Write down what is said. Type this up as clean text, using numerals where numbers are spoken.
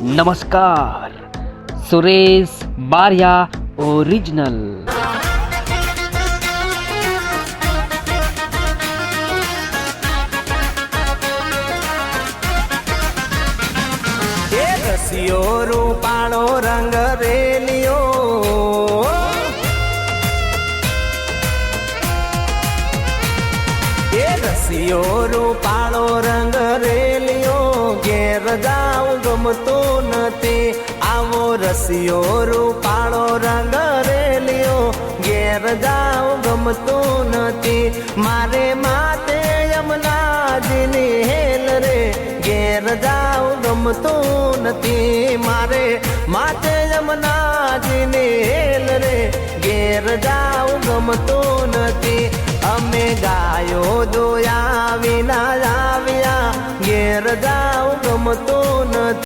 નમસ્કાર, સુરેશ બારિયા ઓરિજિનલ. રસિયો રૂપાળો રંગ રેલિયો, એ રસિયો રૂપાળો રંગ રેલિયો, ઘેર જાઉં ગમતું નથી. આવો રસિયો રૂપાળો રંગ રેલિયો, ઘેર જાઉં ગમતું નથી. મારે માતે યમુનાજીની હેલ રે, ઘેર જાઉં ગમતું નથી. મારે માતે યમુનાજીની હેલ રે, ઘેર જાઉં ગમતું નથી. અમે ગાયો દોયા વિના આવ્યા, ઘેર જાઉં ગમતું નથી.